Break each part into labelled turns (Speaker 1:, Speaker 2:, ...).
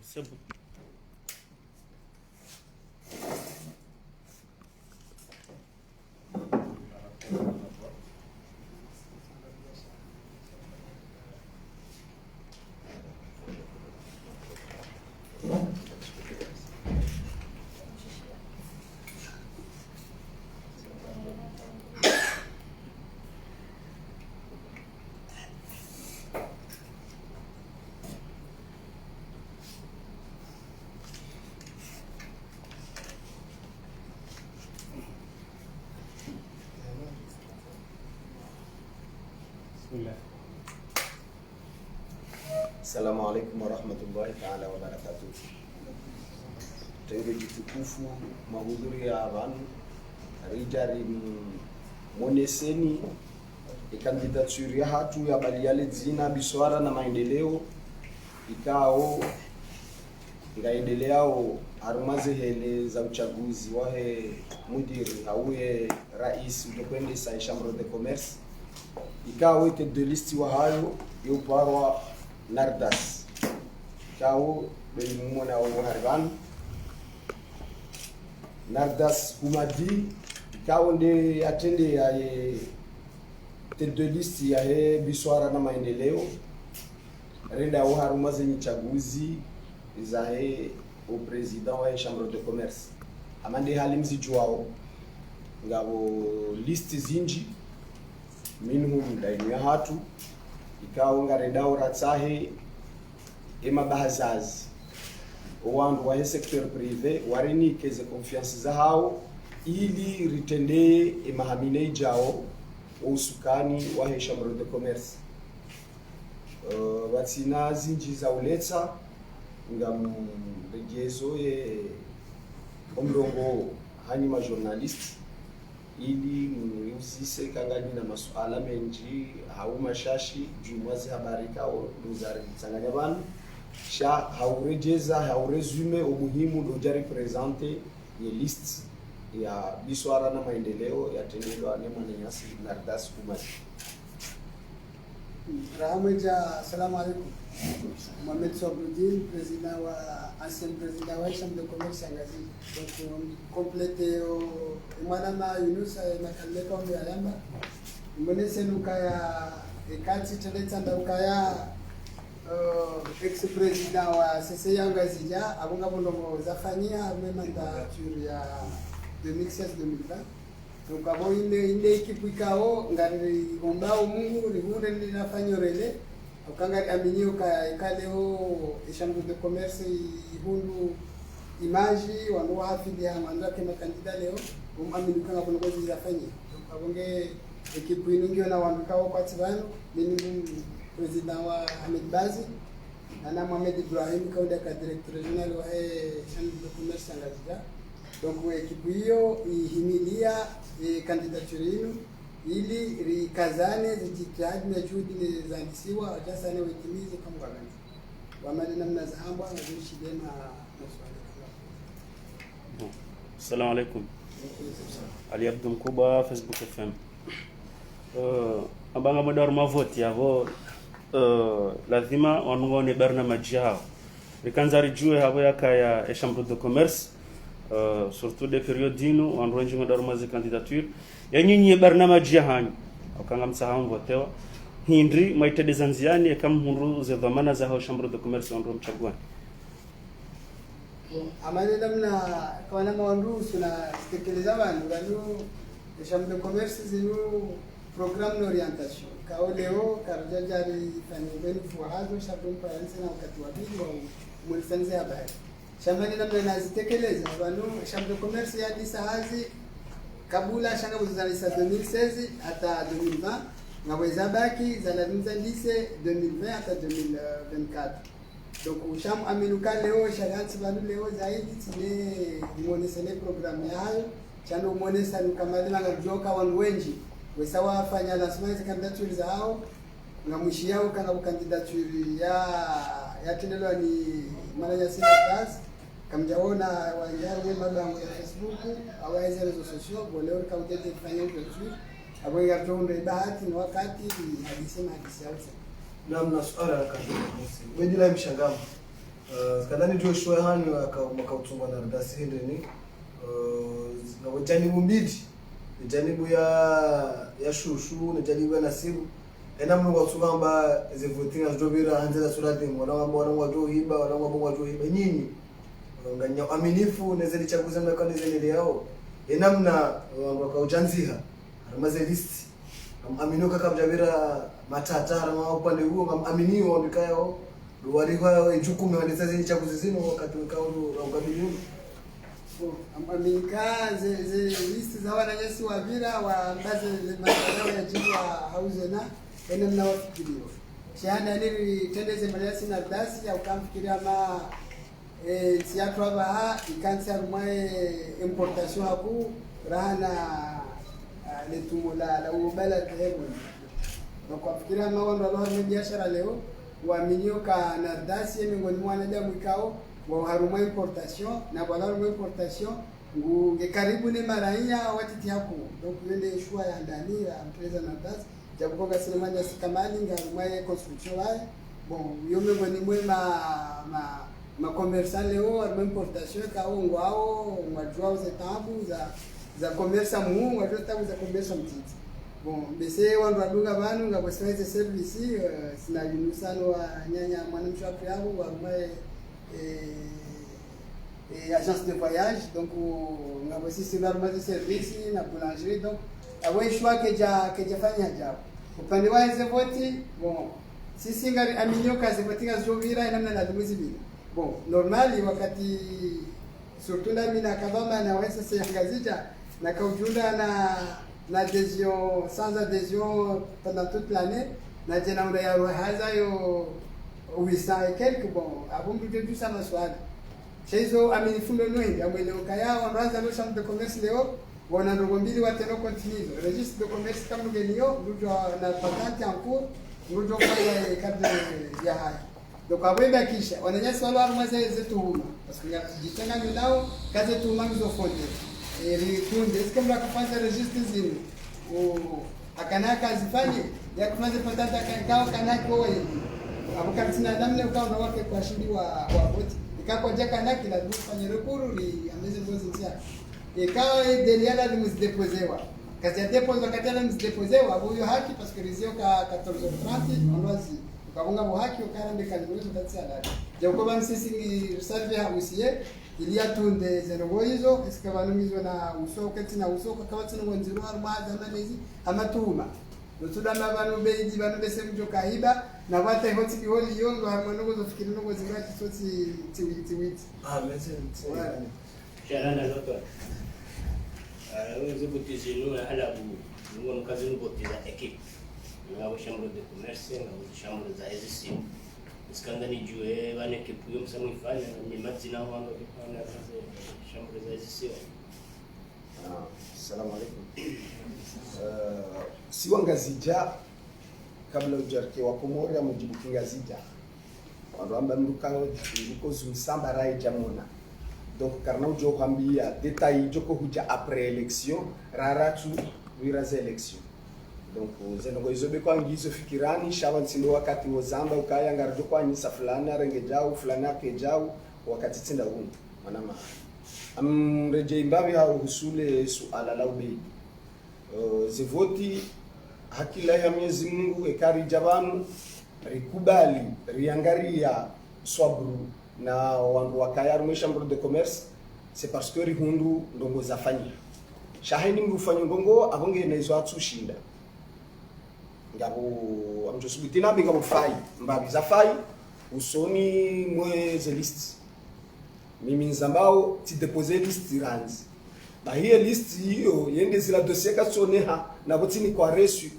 Speaker 1: C'est bon.
Speaker 2: Assalamu alaikum warahmatullahi ta'ala wabarakatuh. Tenge jitukufu mahudhuri ya abantu rijari moneseni kandidature ya hatu ya baliale zina biswara na maendeleo ikao ngaendeleao arumaze hele za uchaguzi wahe mudiri auye rais utokwende sa chambre de commerce ikao ite de listi wa hayo yoparwa Nardas kao belimuna wa harban Nardas kumadi kao nde atende ya tête de liste ya biswara na maendeleo renda wa harumaze ni chaguzi za au président wa chambre de commerce amande halimzi juao ngabo list zinji minhum dainu ya hatu ikao ngaredao ratsahe ema bahazazi owandu wa secteur privé warini keze confiance za hao ili ritende emahamine jao usukani wa chambre de commerce watsina zinji za uletsa ngam regezo ye omrongo hani ma journaliste ili mniusise kangani na masuala menji au mashashi jumwazi habari kao duzari tsanganya bana sha haurejeza hauresume umuhimu dojari presente ye list ya biswara na maendeleo ya tendelo ne mwananyasi Nardas kumati.
Speaker 3: Rahmeja, assalamu alaikum. Mohamed Sobruddin, président wa ancien président wa chambre de commerce Ngazi. Donc complété au mwanama Yunus na kaleka ombe alamba. Mbonese nukaya ekati teleta ndukaya ex président wa CCI Ngazi ja abunga bondo zafanyia mandature ya 2016-2020. Donc abo ile ekipu ikao ngari gombao Mungu rihunde linafanya rele ukangari aminio ka ikaleo chambre de commerce ihundu image wanu hafidi ya mandake makandida leo umamini kanga kuna ngozi zafanya. Donc abonge ekipu inungio na wandukao kwa tibano mimi president wa Ahmed Bazi na Mohamed Ibrahim kauda ka directeur regional wa chambre de commerce Ngazija. Donc ekipu hiyo ihimilia kandidature yenu ili rikazane zijitihadi na juhudi zandisiwa wajasane wetimize kama gani wamali namna za hamba na zishide na maswali kama.
Speaker 1: Assalamu alaikum. Ali Abdul Mkuba, Facebook FM. Abanga madar mavoti yavo lazima wanungone barnamaji yao rikanzari jue habo yakaya chambre de commerce surtout des périodes dino en range de mazi candidature yanyinyi barnamaji hanyu akanga msahamu votewa hindri maitede zanziani kama hunru ze dhamana za chambre de commerce wandu mchagwani
Speaker 3: amane namna kwa nama wandu suna tekeleza bantu banu chambre de commerce zinu programme d'orientation kao leo karajari fanibeni fuhazo shabun paranse na wakati wa bidi wa mulisanze habari shambani namna nazitekeleza banu chambre de commerce ya disahazi kabula shanga buzalisa 2016 hata 2020 ngaweza baki za 2010 hata 2024. Donc usham aminuka leo shagansi banu leo zaidi tine monesele programu yayo chano monesa nukamadila ngajoka wangu wenji wesawa fanya lancement za candidature zao ngamushi yao kana candidature ya tendelo ni mananya sina kazi kamjaona wanjari mabango ya Facebook au hizo rezo sociaux boleo kama tete fanya upetu abo yatonde bahati na wakati hadisema hadisi yao
Speaker 4: na mna swala la kazi. Wewe mshangamo kadhani ndio shwa hani wakautunga na ndasi hili ni na wajanibu mbili janibu ya shushu na janibu ya nasibu ena mnu watunga amba zivutinga zdobira hanzela surati wana watu hiba wana watu hiba nyinyi nganya aminifu nezeli chaguza mnaka nezeli yao ena mna wakaujanziha amaze listi aminuka kabjabira matata harama upande huo ngaminio ndikayo wali kwa jukumu walizazini chaguzi zino wakati ukaulu ukabiliuni
Speaker 3: Amerika ze listi za wananyesi wa vira wa baze mazao ya jini wa hauzena ene mnawafikirio shahada nili tendeze maliasi na dasi ya ukamfikiria ma siatu haba ikansi arumae importation haku rahana letumo la ubala tehebu na kwa fikiria ma wando aloha biashara leo waaminio ka na dasi ya miongoni mwa wanadamu ikao wa haruma importation na bala haruma importation nge karibu ni maraia watiti hapo donc yende shua ya ndani ya empresa na dasi japo kwa sinema ya sikamali ngaruma construction wao bon yo miongoni mwa ma commerçant leo haruma importation ka ngo hao wajua zetambu za commerce mu wajua tabu za commerce mtiti bon bese wandu adunga banu nga bosaize service sina yunusano wa nyanya mwanamsho hapo yao wa agence de voyage donc nga bosi silarma de service na boulangerie donc awe shwa ke fanya jabu upande wa hizo voti bon sisi ngari aminyo kazi patinga zovira namna na dumuzi bila bon normally wakati surtout na mina kabama na wesa se ngazija na kaujunda na adhésion sans adhésion pendant toute l'année na jena unda ya rohaza yo 800 et quelques bon avant de tout ça maswali chezo amenifundo nwengi amweleo kaya wanza no chambre de commerce leo wana ndogo mbili wateno continue registre de commerce kama ngenio ndio na patente en cours ndio kwa cadre ya haya donc abwenda kisha wananyasa wale armaze zetu huma parce que jitenga nao kazi tu manzo fonde ritunde est-ce que mla kufanya registre zini akanaka azifanye ya kufanya patata kankao kanako wewe abukatina namne ukaona wake kwa shindi wa boti ikako jeka naki la kufanya rekuru ni ameze ngozi ntia ikawa deliala limzidepozewa kazi ya depozo wakati ala mzidepozewa huyo haki parce que rizio ka 14h30 onwazi ukabunga bo haki ukarande kalizo tatsi ala japo bam sisi ni reserve ha usiye ilia tunde zero hizo iskabanumizo na usoka tina usoka kawati no nziro armaza manezi amatuma notudama banu beiji banu bese mjoka hiba na wata hoti biholi yongo hamanogo zofikiri nogo zirati soti tiwiti
Speaker 4: merci
Speaker 5: sharana loto wewe butizinu halabu ngo mkazi ngotiza equipe ngabo chambre de commerce ngabo chambre za SCM iskanga ni jue bane kipuyo msamifanya ni matina wangu kifanya chambre za SCM.
Speaker 2: Assalamu alaikum. Siwangazija kabla ujarke wa Komori amujibu kingazija wanda mrukano uko zumsamba rai jamona donc karna ujo kwambia detail joko huja après élection raratu wiraza élection donc zengo izobe kwa ngizo fikirani shawansindo wakati wozamba ukaya ngarjo kwa nyisa fulani arengejao fulani akejao wakati tenda huu manama amreje imbavi hao husule suala la ubei zivoti hakila ya Mwenyezi Mungu ekari jabanu rikubali riangaria swabru na wandu wakaya chambre de commerce c'est parce que rihundu ndongo zafanya shahini mrufanyo ndongo abonge nezo atsushinda ngabo amjosubitina binga bufai mbabi zafai usoni mweze list mimi nzambao ti deposer list ranzi ba hiyo list hiyo yende zila dossier ka soneha na botini kwa reçu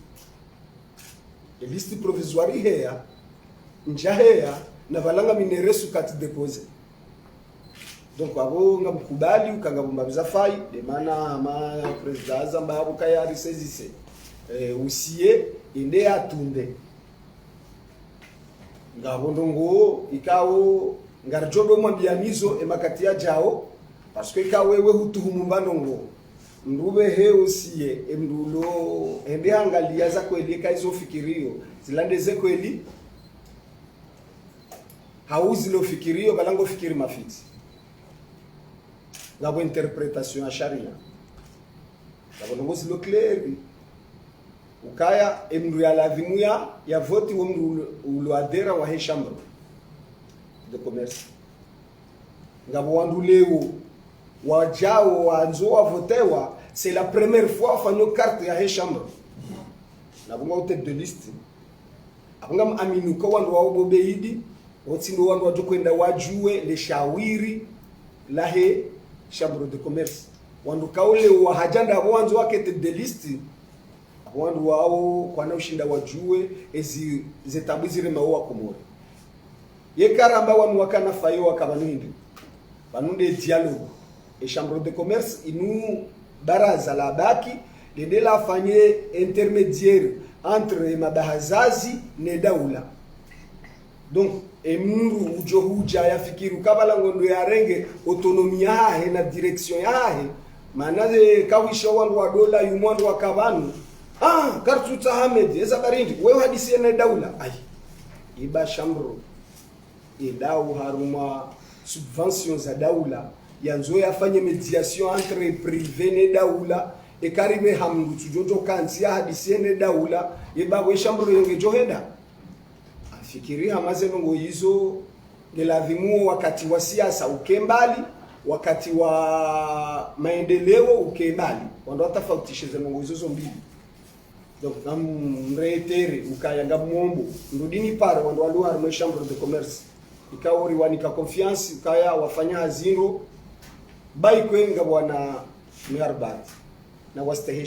Speaker 2: de liste provisoire heya njaheya na valanga mine reçu kat deposer donc abo ngabukubali ukangabumba bizafai de mana ma president zamba abo kayari sezise usiye inde atunde ngabo ndongo ikawo ngarjobe mwambianizo emakati ya jao parce que ka wewe hutuhumu banongo ndube he usiye emdulo ende angalia za kweli kaizo fikirio zilandeze kweli hauzi lo fikirio balango fikiri mafiti ngabo interpretation ya sharia ngabo ngozi lo clear ukaya emru ya lazimu ya voti wa mru uloadera wa he chambre de commerce ngabo wandu leo wajao wanzo wavotewa c'est la première fois fanyo carte ya he chambre na bunga tête de liste abunga aminuka wandu wa obobeidi wotsindo wandu wajokwenda wajue le shawiri la he chambre de commerce wandu kaule wa hajanda wanzo wake tête de liste wandu wao kwa na ushinda wajue ezi zetabizire maua komori yekaramba wanu wakana fayo wakabanindi banunde dialogue et chambre de commerce inu baraza la baki lede la fanye intermédiaire entre mabahazazi ne daula donc emuru ujohuja yafikiru kabala ngondo yarenge autonomia hahe na direction yahe manaze kawisha wandu wa dola yumwandu wa kabanu kartuta Ahmed eza barindi wewe hadisi ne daula ai iba shambro idau haruma subventions za daula yanzo yafanye mediation entre privé ne daula ekaribe hamdu tujojo kanzi hadisi ne daula iba we shambro yenge johenda afikiria mazengo hizo ngelavimu wakati wa siasa ukembali wakati wa maendeleo ukembali wando watafautishe zengo hizo mbili donc mretere ukayanga mwombo ndudini pare wandu waluwa harimo chambre de commerce ikawori wanika confiance ukaya wafanya hazino bai kwenga bwana miarbat na wastehe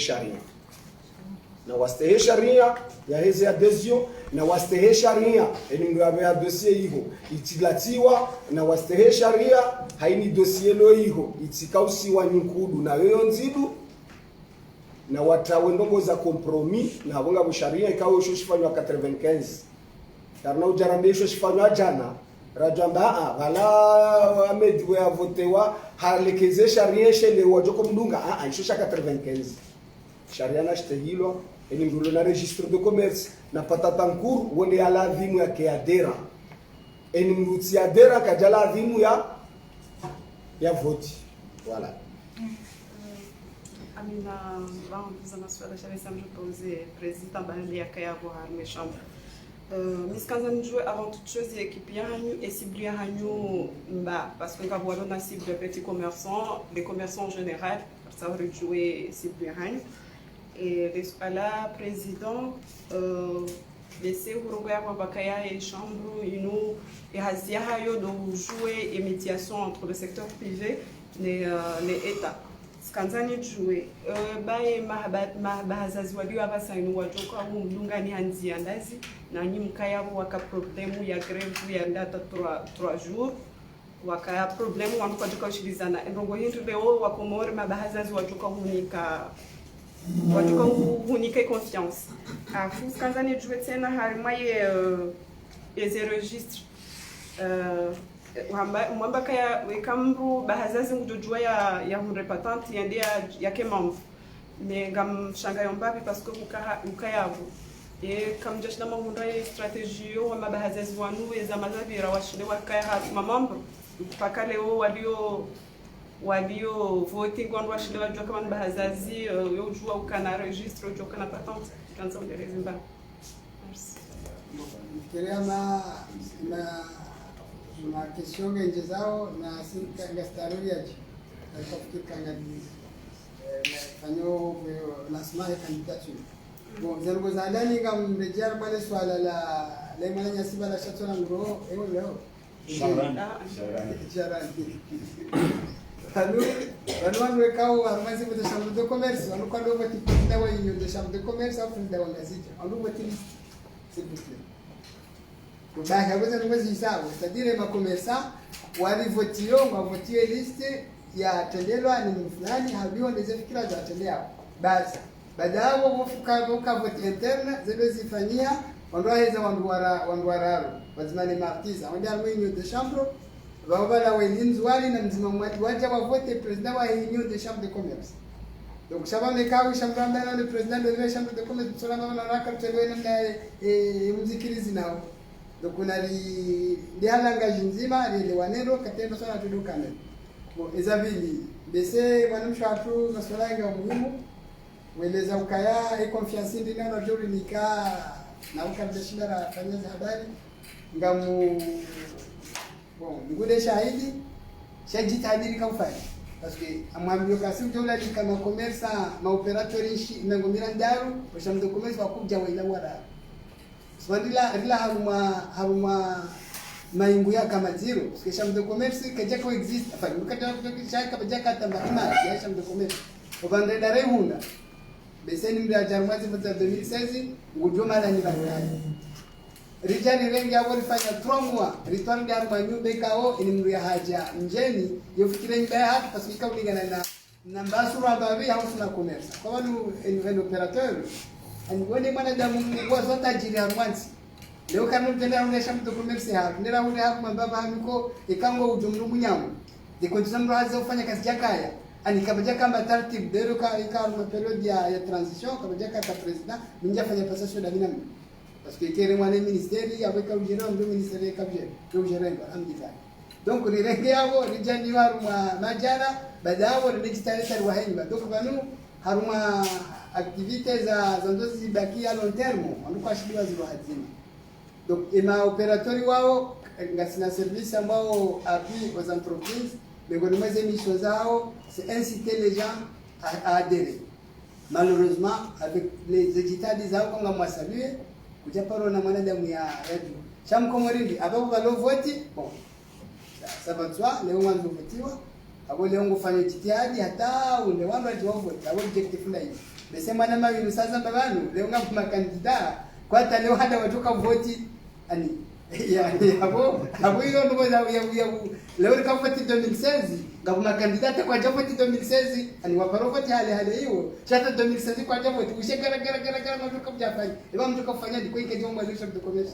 Speaker 2: sharia ya hezi adhesion na wastehe sharia eningo ya dossier hiho itilatiwa na wastehe sharia haini dossier lo hiho itikausiwa nyukudu na yoyo nzidu na watawe ndongo za compromis na bonga busharia ikawa shoshifanywa 95 karna ujarambe shoshifanywa jana rajamba wala amedwe avotewa halekeze sharia shele wajoko mdunga ishosha 95 sharia na shtehilwa eni mdulo na registre de commerce na patata nkuru wone ala vimu ya keadera eni mruti adera kajala vimu ya voti voilà.
Speaker 6: Amina, vamos a sua deixar sempre poser président Balia Kayabo Harme Chambre. Miskanzan jouer avant toute chose équipe Yanyu et cible Yanyu Mba parce que quand on a cible de petits commerçants, les commerçants en général, ça aurait joué cible Yanyu et la président laisser Uruguay Bakaya et Chambre Inu et Hazia Hayo de jouer et médiation entre le secteur privé et les États. Skanzani jouer bae mabahazazi walio hapa sainu wajoka huu mdungani hanzi ya ndazi na nyi mkaya waka problemu ya greve ya ndata 3 jours waka problemu wangu kwa joka ushilizana ndongo hindu leo wakomori mabahazazi wajoka hunika confiance afu skanzani jouer tena harima ye registre mwamba kaya wekamru bahazazi ngujua ya hunre patente yende ya kemamvu mais ngam shanga yombapi parce que ukayavo et comme je shama hundra stratégie yo ma bahazazi wanu ezamazabira washinde wakaya hatu mamambo paka leo walio voting wandu washinde wajua kama bahazazi yo jua ukana registre yo kana patente kanza nderezimba merci
Speaker 3: kirema na question ngenje zao na singa staruri yaji kafikiri kanga fanyo lancement ya candidature bon zango zandani ngam rejea bale swala la mwana nyasiba la shatona ngro ewo leo Sharani Wanu wekao harmazi de chambre de commerce wanu kwa ndogo tipenda wa union de chambre de commerce au frida wa gazeti wanu list s'il vous plaît Kubaka ngoza ngozi sawa c'est-à-dire ma commerçant walivotio ngavotio liste ya tendelwa ni fulani habiwa ndizo fikira za tendea basi baada hapo wofuka vote interne zile zifanyia wandoaheza wanduararo wazimani martiza wanda union de chambre wabala welinzi wali na mzima mwati wacha wavote president wa union de chambre de commerce donc shabam le kawi shambamba le president de la chambre de commerce solama na raka tele na mzikirizi nao donc kuna lihalanga nzima lielewanero katendo sana tudukana ezabili bese wanamshatu masuala ya muhimu weleza ukaya e confiance ndi nano jori nika na ukabishira fanya habari ngamu ngude shahidi shajitahidi kufanya parce que amwambio kasi utola kama commerçant ma operateur ishi ngomira ndaru basham do commerce wakuja wela wara swandila rila haruma maingu ya kama zero parce que sham do commerce kaja ko exist enfin mukata shaka bajaka tambahima ya sham do commerce obande dare hunda beseni mda jarumati mta 2016 ngujo mara ni bakari rijani rengi ya walifanya 3 mois return de arma nyumba ikao inimru ya haja njeni yofikire mbaya hatu parce que kaulingana na mbasura babi house na commerce kwa wanu en operateur ani wone mwana damu kwa zota jiri harwansi leo kanu tenda unesha mtu commerce hapa ndera ule hapa mbaba hamiko ikango ujumru munyamu de continue mro haza ufanya kazi yakaya ani kabaja kama tartib dero ka ikao period ya transition kabaja ka president ninja fanya passation da dinam parce que kere mwana ministeri avec au gérant du ministère kabje do gérant alhamdulillah donc ni rege yabo rijani haruma majara badao ni digital wahemba donc banu haruma activités za ndozi zibaki à long terme andiko ashiriwa zilo hazina donc ema operatori wao ngasina service ambao appui aux entreprises mais kwa mwezi mission zao c'est inciter les gens à adhérer malheureusement avec les états des zao kama mwasaluer kujaparo na mwanadamu ya radio shamkomorindi ababu balovoti bon ça va toi leo mwanzo votiwa abo leo ngofanya jitihadi hata ule wamba jiwongo abo objective na hivi mesema na mawili sasa babanu leo ngapuma kandida kwa hata leo hada watoka voti ani ya abo hiyo ndo ya leo nikavoti 2016 ngapuma kandidata kwa javoti 2016 ani waparovoti hale hiyo chata 2016 kwa javoti ushekara gara matoka mjafanya eba mtoka kufanya diko ike jomba lisho document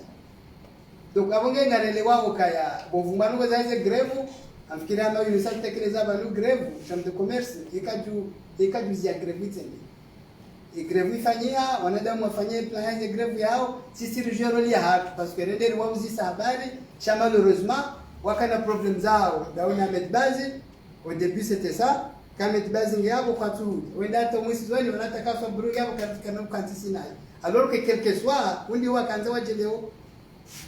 Speaker 3: donc abonge ngarele wao kaya bovumano kwa zaize greve afikiria ama university tekeleza banu greve chambre de commerce ikajuzia greve tena greve ifanyia wanadamu wafanyie plan ya greve yao sisi rejoroli ya hatu parce que reder wao zisa habari chama malheureusement wakana problem zao dauna medbazi au début c'était ça quand medbazi ngabo kwa tu wenda hata mwezi zoni wanataka fabru yao katika na kantisi nayo alors que quelque soit undi wakanza waje leo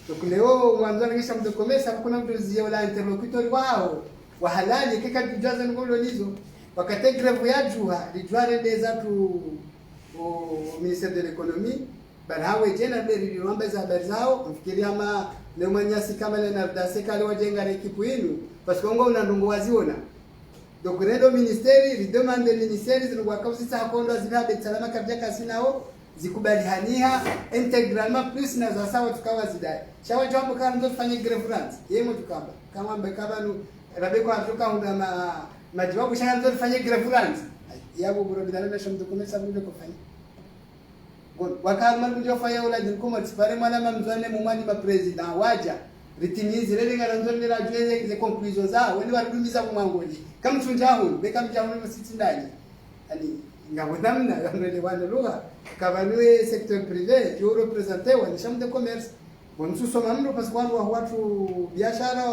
Speaker 3: donc leo mwanzo ni chambre de commerce hakuna mtu zio la interlocuteur wao wa halali kika tujaza ngolo lizo wakati greve ya juha lijware ndeza tu au ministère de l'économie banawe jena beri rombe za habari zao mfikiria ama leo manyasi kama le na daseka leo jenga ekipu yenu parce que ngo unandungu waziona donc redo ministeri li demande ministeri zilikuwa kwa sisi hakondo zinabe salama kabisa kasinao zikubaliania integralement plus na za sawa tukawa zidai shawa jambo kama ndo fanye grevance yemo tukamba kama mbekaba nu rabe kwa tuka unda majibu shanga ndo fanye grevance yabo bro bidana na shamdo komesa mdo kufanya gon wakama ndio fanya ula dinko tsipare mwana mamzwane mumani ma president waja ritimizi lele ngaranzo ndira jueze ze conclusions za wende warudumiza kumwangoni kama tunjahu beka mjahu no siti ndani ani ngabonamna ngandele wana lugha kabanwe secteur privé yo représenter wa chambre de commerce bon susoma mno parce que watu biashara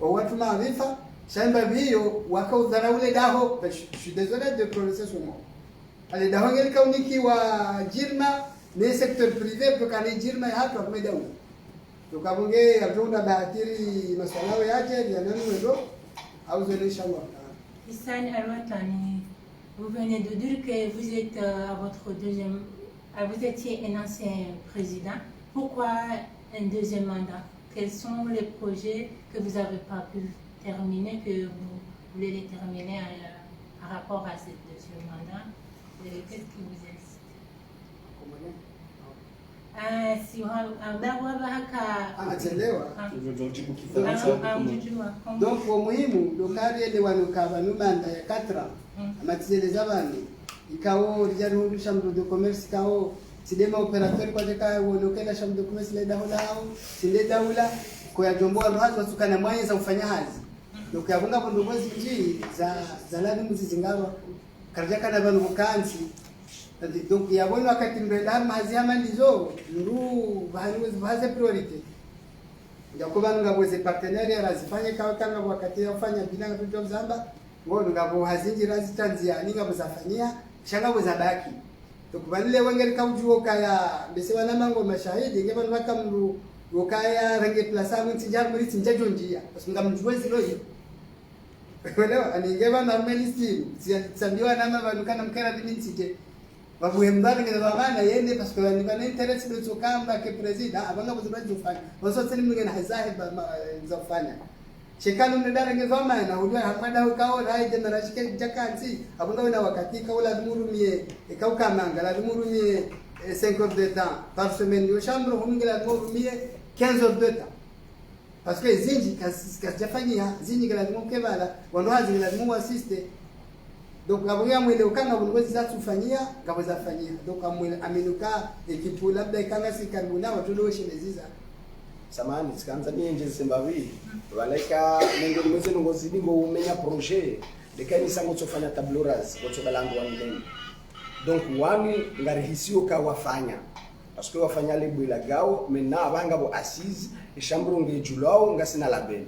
Speaker 3: watu maarifa shamba hiyo wakaudhara ule daho je suis désolé de prononcer son nom ale daho ngeli kauniki wa jirma ne secteur privé pokani jirma hatu akumeda tukabunge atunda bahatiri masalao yake ya nani wendo au zele inshallah.
Speaker 7: Isani Alwatani, vous venez de dire que vous êtes vous étiez un ancien président. Pourquoi un deuxième mandat? Quels sont les projets que vous n'avez pas pu terminer, que vous voulez les terminer par rapport à ce deuxième mandat? Qu'est-ce qui vous incite?
Speaker 3: Donc kwa muhimu dokari ele wanukaba numanda ya 4 amatizeleza abantu ikawo rijari chambre de commerce ikawo sidema operateur kwa jeka wonokela chambre de commerce le daula sinde daula kwa jomboa mhazo tukana mwaye za ufanya hazi donc yabunga bondo mwezi nji za lani muzizingaro karjaka na banu kansi donc yabona wakati mrenda mazi ama ndizo ndu bahaze priority ngakuba ngaboze partenaire razifanye kanga wakati yafanya bila ngatuto mzamba ngono ngabo hazinjira zitanzia ninga buzafanyia shanga buzabaki tukubalile wengeri kaujuo kaya bese wana mango mashahidi ngeba nwaka mru ukaya range plasa mtinja muri tinja jonjia basunga mjuwezi loyo wala aningeba normalisti tsambiwa nama banukana mkera binitije babuhembana ngeza bana yende parce que ni bana interest de tsokamba ke president abanga buzabaji ufanya waso tsini mngena hazahi zafanya shekano ndara ngeza mana hujua hamada ukao rai generashike jakanzi abanga wana wakati kaula dumurumie ikauka manga la dumurumie 5 heures de temps par semaine yo chambre humingela dumurumie 15 heures de temps parce que zinji kasjafanyia zinji ngala dumukebala wanwazi ngala dumu assiste donc ngabuya mwele ukanga bungozi za tufanyia ngaboza fanyia donc amwele aminuka ekipu labda ikanga sikaribuna watulo shindeziza
Speaker 2: samani sikanza nienje sembawi walaika nenge mweze ngozi dingo umenya projet dekani sango tsofanya tabloras ko tsobalango wanileni donc wani ngarihisio ka wafanya parce que wafanya le bwela gao mena abanga bo assise ishamburu ngejulao ngasina labeni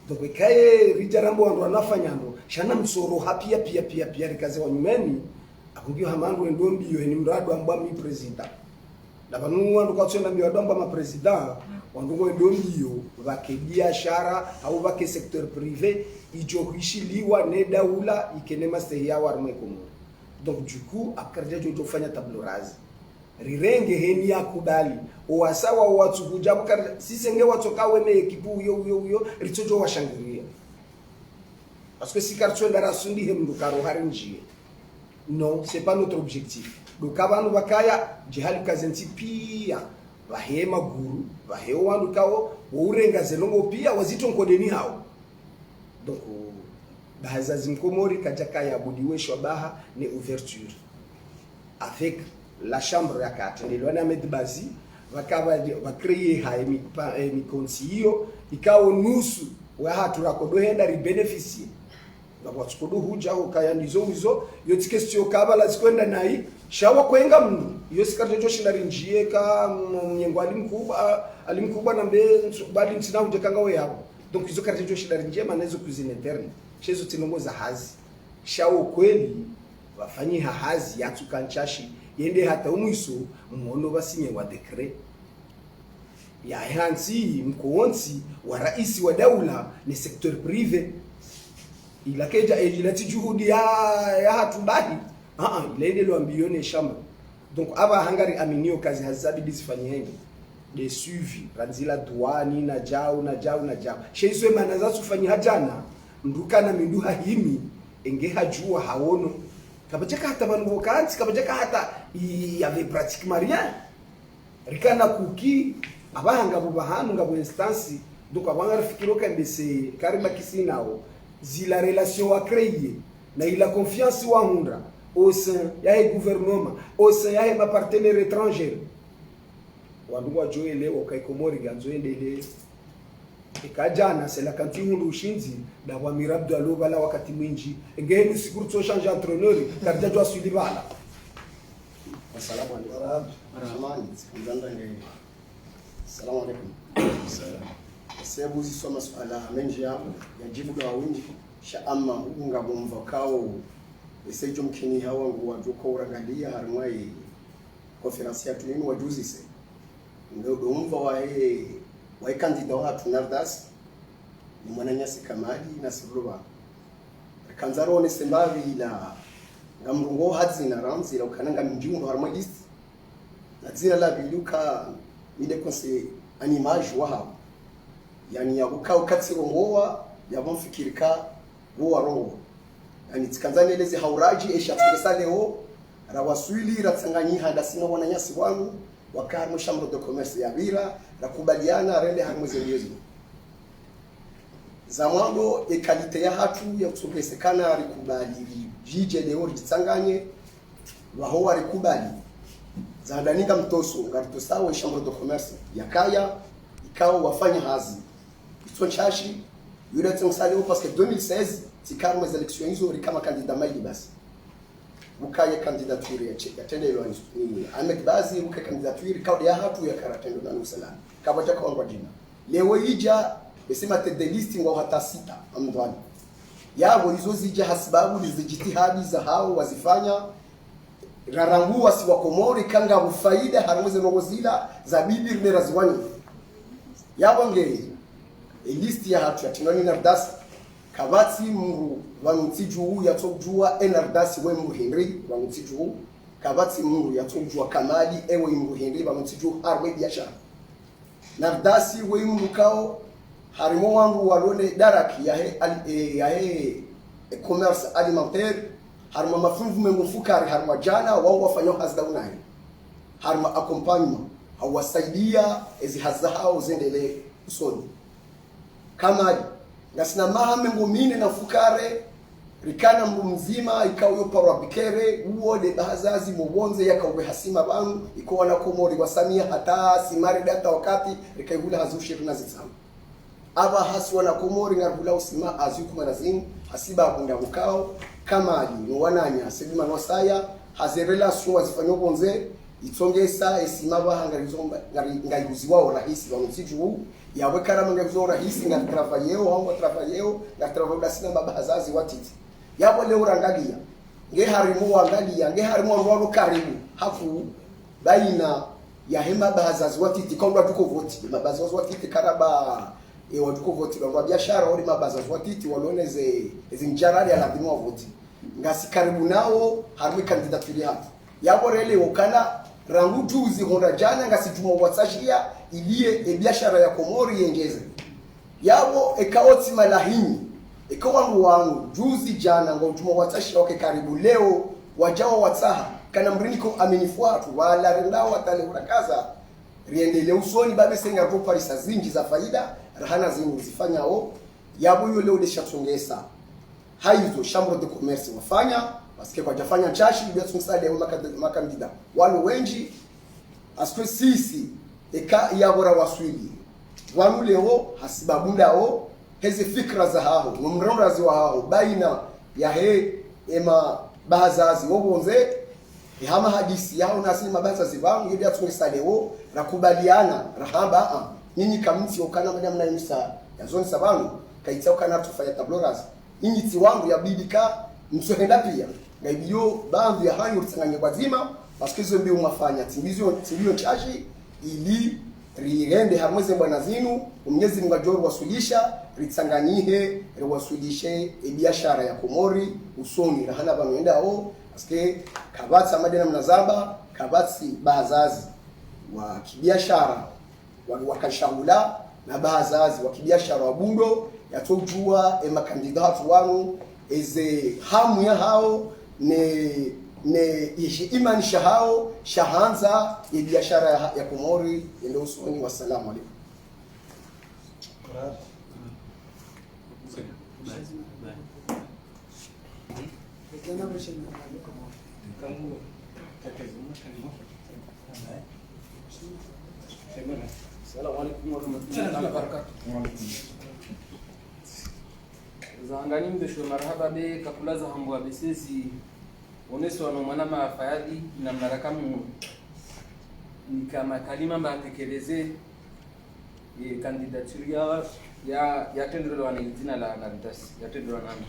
Speaker 2: donc ikaye rijarambo wandu wanafanya ndo shana msoro hapia pia rikaze wa nyumeni akungio hamandu endombiyo ni mradu amba mi president na banu wandu kwa tsenda mi wadamba ma president wandu ngo endombiyo vake biashara au vake secteur privé ijohishiliwa ne daula ikenema steya warme komo donc du coup akarja jo fanya tableau rase rirenge heni ya kudali owasawa watu kujabu sisenge watu kawe ekipu yo ritojo washangiria parce que si karcho ndara sundi hemdu karo harinjie non c'est pas notre objectif donc abantu bakaya jihali kazenti pia bahema guru bahewa wandu kawo urenga zelongo pia wazito nkodeni hao donc bahaza zinkomori kajaka ya budiweshwa baha ne ouverture avec la chambre ya katendelo na medbazi vakaba vakriye mi konsiyo ikawo nusu wa hatu rakodohenda ri beneficie ngabwatsukodo huja ukaya ndizo wizo yoti question kaba la zikwenda nai shawa kwenga mnu iyo sikarte joshinda rinjie ka mnyengo alimkuba na mbe bali ntina huje kanga we hapo donc izo karte joshinda rinjie manezo cuisine interne chezo tinongoza hazi shawo kweli wafanyi hazi yatukanchashi yende hata umwiso muhono basinye wa decret ya hansi mkoonsi wa rais wa daula ni secteur privé ilakeja ilati juhudi ya hatubahi ile ndio ambione shamba donc aba hangari aminio kazi hazabi disifanyeni de suivi ranzila douani na jao sheiswe manaza sufanya hajana ndukana minduha himi enge hajua haono kabajeka hata bango kanzi kabajeka hata yave pratiquement rien rikana kuki abahanga bubahanu ngabo instance donc abanga fikiro kambese kariba kisinao zila relation wa créer na ila confiance wa hunda au sein ya gouvernement au sein ya ma partenaire étranger wanduwa joele wakaikomori ganzo endele ikajana c'est la cantine rushinzi da wa mirabdo aloba la wakati mwinji ngeni sikuru to change entraîneur karja jo asuli bala
Speaker 8: assalamu alaykum rahman sikuzanda nge assalamu alaykum sebu zisoma swala menji yangu yajibu la wingi sha amma unga bomvakao esejo mkini hawa ngo wajuko urangalia harmai conference ya tunini wajuzi se ndio domva wa kandida wa tunardas ni mwananyasi kamali na siruba kanzaro ne sembavi la ngamrungo hadzina ramzi la ukananga mjungu harmai list na zira la biluka ide konse an image wa yani ya ukao katsiro ngowa ya bomfikirika wo rongo yani tikanzane lezi hauraji esha tsale leo rawaswili ratsanganyi hada sino wananyasi wangu wakar chambre de commerce ya Bira rakubaliana rende harmoze yezu zamando ekalite ya hatu ya kusogesekana rikubali jije leo ritsanganye waho warikubali zandaninga mtoso ngaritosawe chambre de commerce ya kaya ikao wafanya hazi itsonchashi yule tsonsaleo parce que 2016 tikarmo les élections hizo kama candidat maili basi bukaye candidature ya tendelo ni Ahmed Bazi bukaye candidature kaudi ya hatu ya karatendo na usala kabata kwa jina
Speaker 2: leo ija besema tende listi ngo hata 6 amdwani yabo hizo zija hasibabu zijitihadi za hao wazifanya rarangu wasi wa Komori kanga bufaida harumeze nogozila za bibi rimera ziwani yabo ngeri listi ya hatu yatinoni na das kabati mungu wanutiju yatojua enardasi we mungu Henry wanutiju kabati mungu yatojua kamali ewe mungu Henry wanutiju harwe biashara nardasi we mungu kao harimo wangu walone daraki yahe commerce alimentaire harimo mafunvu mengufukari harimo jana wao wafanyo hazda unaye harimo accompagnement hawasaidia ezi hazda hao zendele usoni kamali ngasina mahame ngomine na fukare rikana mbu mzima ikaw yo parwa bikere uode bahazazi mubonze yakawe hasima bangu iko na Komori wasamia hata simari data wakati rikaibula hazushi tunazitsama aba hasi wana Komori ngarhula usima azuku marazini hasiba kunda ukao kamali no wananya sedima nosaya haze relation wazifanyo bonze itongesa esima bahangalizomba ngayuzi wao rahisi wanusiju yawe karama ngazo rahisi ngatrafayeo wangu trafayeo ngatrafada sina babahazazi watiti yabo leo rangalia nge harimo wangalia nge harimo waro karibu hafu baina ya hema bahazazi watiti kaunda tuko voti mabazazi watiti karaba watuko voti wa biashara wale mabazazi watiti waloneze zinjarali aladimo voti ngasi karibu nao harimo kandidaturi hapo yabo rele ukana rangu juzi honda jana ngasi tuma watsashia ilie biashara ya Komori yengeze yabo ekaoti malahini ikawangu wangu juzi jana ngo tuma watsashia wake karibu leo wajao watsaha kana mriniko amenifuatu wala rendao watale urakaza riendele usoni babe senga kwa parisa zinji za faida rahana zingi zifanyao yabo yo leo deshatsongesa haizo chambre de commerce wafanya paske kwa jafanya chashi bila tumsade makandida walo wengi askwe sisi eka yabora waswili wanu leo hasibabundao heze fikra za hao mumronrazi wa hao baina ya he ema bahazazi wobonze hama hadisi yao nasema bahazazi wangu ili atumsade wo rakubaliana rahaba nyinyi kamiti okana madam na imsa ya zone sabanu kaitsa okana tufanya tabloras nyinyi tiwangu ya bidika msohenda pia ngaibiyo baadhi ya hayo tsanganye bazima paske zo mbi umafanya timbizo chashi ili riende hamweze bwana zinu umnyezi ngajoro wasulisha ritsanganyihe riwasulishe biashara ya Komori usoni rahana banoendao paske kabatsa madena mnazaba kabatsi bahazazi wa kibiashara wakashangula na bahazazi wa kibiashara wa bundo yatojua makandidatu wanu eze hamu ya hao ne imani shahao shahanza ya biashara ya Komori ndio usoni. Wasalamu alaykum.
Speaker 9: Assalamu alaikum warahmatullahi wabarakatuh. Zangani mbesho marhaba be kakulaza hambwa besesi oneso ano mwana mafayadi na mnarakamu ni kama kalima mbatekeleze candidature ya tendero wana jina la Nardasi ya tendero nami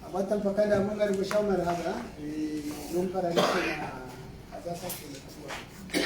Speaker 3: Abata mpakanda munga ribushauma hapa ni para na azasa kwa